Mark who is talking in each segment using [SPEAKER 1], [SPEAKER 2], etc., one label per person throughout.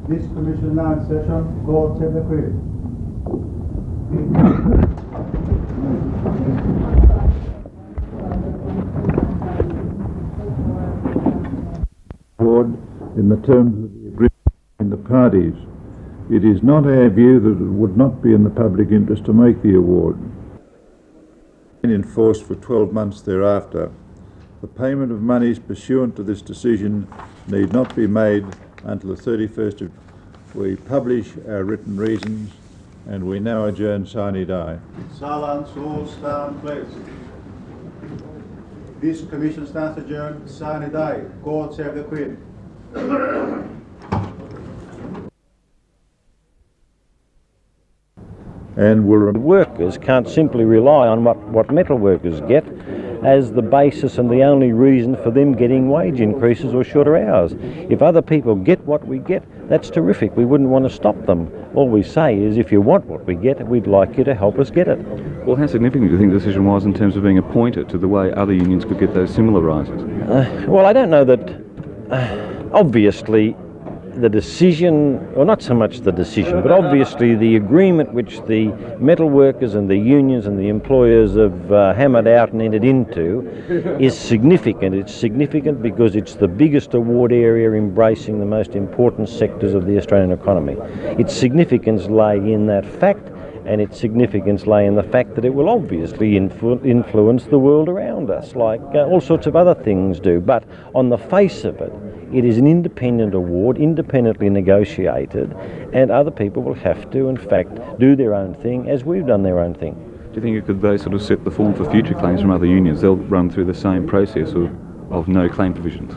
[SPEAKER 1] This commission now in session, God save the Queen.
[SPEAKER 2] In the terms of the agreement between the parties, it is not our view that it would not be in the public interest to make the award. In force for 12 months thereafter, the payment of monies pursuant to this decision need not be made until the 31st of... We publish our written reasons, and we now adjourn sine die.
[SPEAKER 1] Silence, all stand please. This commission stands adjourned sine die. God save the Queen.
[SPEAKER 2] And will
[SPEAKER 3] workers can't simply rely on what metal workers get as the basis and the only reason for them getting wage increases or shorter hours. If other people get what we get, that's terrific. We wouldn't want to stop them. All we say is if you want what we get, we'd like you to help us get it.
[SPEAKER 4] Well, how significant do you think the decision was in terms of being appointed to the way other unions could get those similar rises?
[SPEAKER 3] Well, I don't know that... obviously, the decision, or not so much the decision, but obviously the agreement which the metal workers and the unions and the employers have hammered out and entered into is significant. It's significant because it's the biggest award area embracing the most important sectors of the Australian economy. Its significance lay in that fact, and its significance lay in the fact that it will obviously influence the world around us, like all sorts of other things do. But on the face of it, it is an independent award, independently negotiated, and other people will have to, in fact, do their own thing as we've done their own thing.
[SPEAKER 4] Do you think it could they sort of set the form for future claims from other unions? They'll run through the same process of no claim provisions?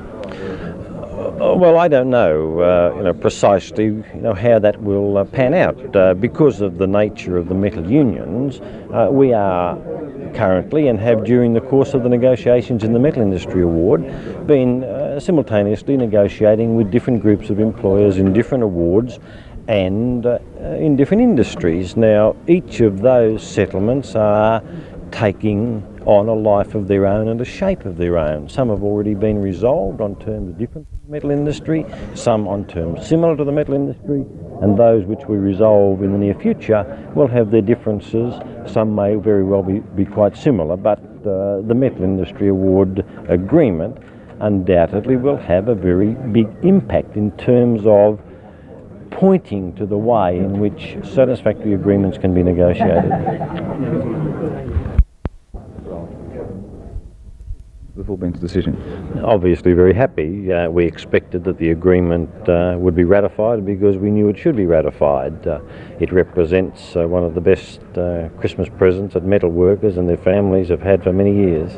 [SPEAKER 3] Well, I don't know, precisely, how that will pan out. Because of the nature of the metal unions, we are currently and have during the course of the negotiations in the Metal Industry Award been simultaneously negotiating with different groups of employers in different awards and in different industries. Now, each of those settlements are taking on a life of their own and a shape of their own. Some have already been resolved on terms different from the metal industry, some on terms similar to the metal industry, and those which we resolve in the near future will have their differences. Some may very well be quite similar, but the Metal Industry Award agreement undoubtedly will have a very big impact in terms of pointing to the way in which satisfactory agreements can be negotiated.
[SPEAKER 4] The full bench decision?
[SPEAKER 3] Obviously very happy. We expected that the agreement would be ratified because we knew it should be ratified. It represents one of the best Christmas presents that metal workers and their families have had for many years.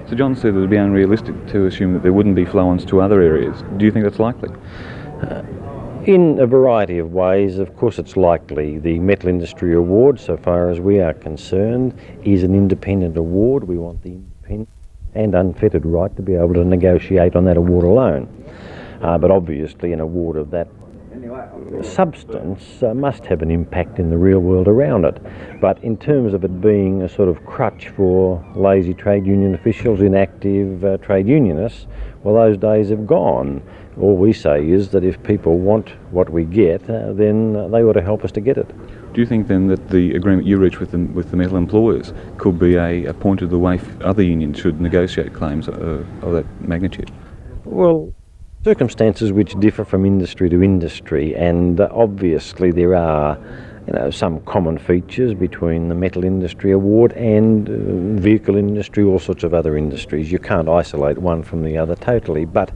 [SPEAKER 4] So John said it would be unrealistic to assume that there wouldn't be flow-ons to other areas. Do you think that's likely?
[SPEAKER 3] In a variety of ways. Of course it's likely. The Metal Industry Award, so far as we are concerned, is an independent award. We want the independent and unfettered right to be able to negotiate on that award alone. But obviously an award of that substance must have an impact in the real world around it. But in terms of it being a sort of crutch for lazy trade union officials, inactive trade unionists, well, those days have gone. All we say is that if people want what we get, then they ought to help us to get it.
[SPEAKER 4] Do you think then that the agreement you reach with the metal employers could be a point of the way other unions should negotiate claims of that magnitude?
[SPEAKER 3] Well, circumstances which differ from industry to industry, and obviously there are some common features between the Metal Industry Award and vehicle industry, all sorts of other industries. You can't isolate one from the other totally, but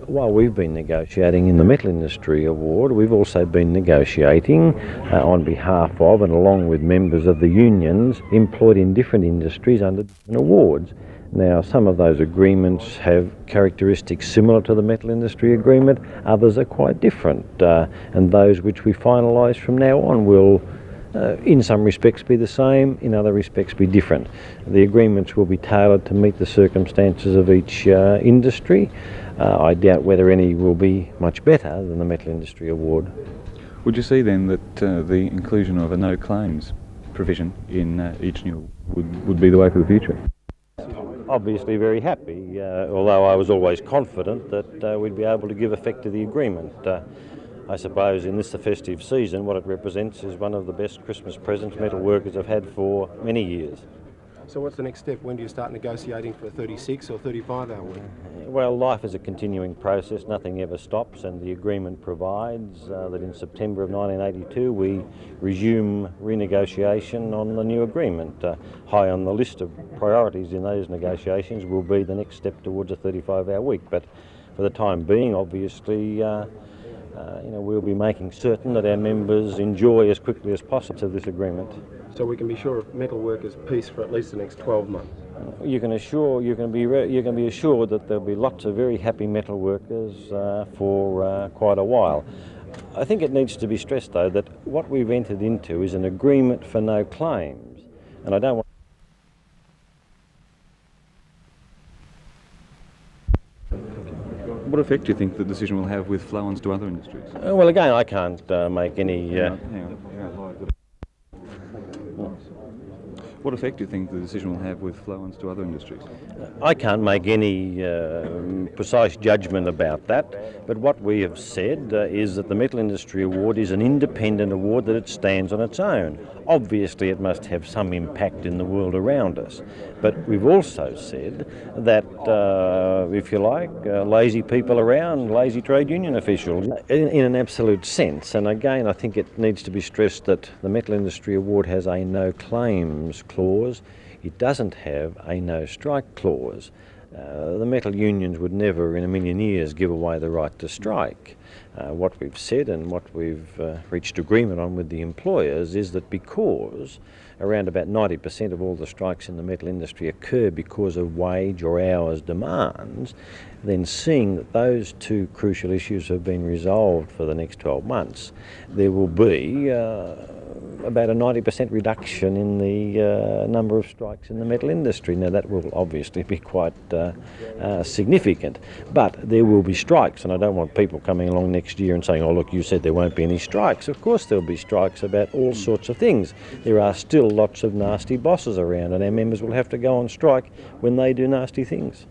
[SPEAKER 3] while we've been negotiating in the Metal Industry Award, we've also been negotiating on behalf of and along with members of the unions employed in different industries under different awards. Now, some of those agreements have characteristics similar to the Metal Industry Agreement, others are quite different, and those which we finalise from now on will in some respects be the same, in other respects be different. The agreements will be tailored to meet the circumstances of each industry. I doubt whether any will be much better than the Metal Industry Award.
[SPEAKER 4] Would you see then that the inclusion of a no claims provision in each new would be the way for the future.
[SPEAKER 3] Obviously very happy, although I was always confident that we'd be able to give effect to the agreement. I suppose in this the festive season, what it represents is one of the best Christmas presents metal workers have had for many years.
[SPEAKER 5] So what's the next step? When do you start negotiating for a 36 or 35-hour week?
[SPEAKER 3] Well, life is a continuing process, nothing ever stops, and the agreement provides that in September of 1982 we resume renegotiation on the new agreement. High on the list of priorities in those negotiations will be the next step towards a 35-hour week, but for the time being, obviously, we'll be making certain that our members enjoy as quickly as possible this agreement.
[SPEAKER 5] So we can be sure of metal workers' peace for at least the next 12 months?
[SPEAKER 3] You can be assured that there'll be lots of very happy metal workers for quite a while. I think it needs to be stressed, though, that what we've entered into is an agreement for no claims, and I don't want.
[SPEAKER 4] What effect do you think the decision will have with flow-ons to other industries?
[SPEAKER 3] Well, again, I can't make any.
[SPEAKER 4] Hang on. What effect do you think the decision will have with flow-ons to other industries?
[SPEAKER 3] I can't make any precise judgment about that, but what we have said is that the Metal Industry Award is an independent award, that it stands on its own. Obviously it must have some impact in the world around us, but we've also said that, if you like, lazy people around, lazy trade union officials, in an absolute sense. And again, I think it needs to be stressed that the Metal Industry Award has a no claims clause. It doesn't have a no strike clause. The metal unions would never in a million years give away the right to strike. What we've said and what we've reached agreement on with the employers is that because around about 90% of all the strikes in the metal industry occur because of wage or hours demands, then seeing that those two crucial issues have been resolved for the next 12 months, there will be about a 90% reduction in the number of strikes in the metal industry. Now that will obviously be quite significant, but there will be strikes, and I don't want people coming along next year and saying, oh look, you said there won't be any strikes. Of course there'll be strikes about all sorts of things. There are still lots of nasty bosses around, and our members will have to go on strike when they do nasty things.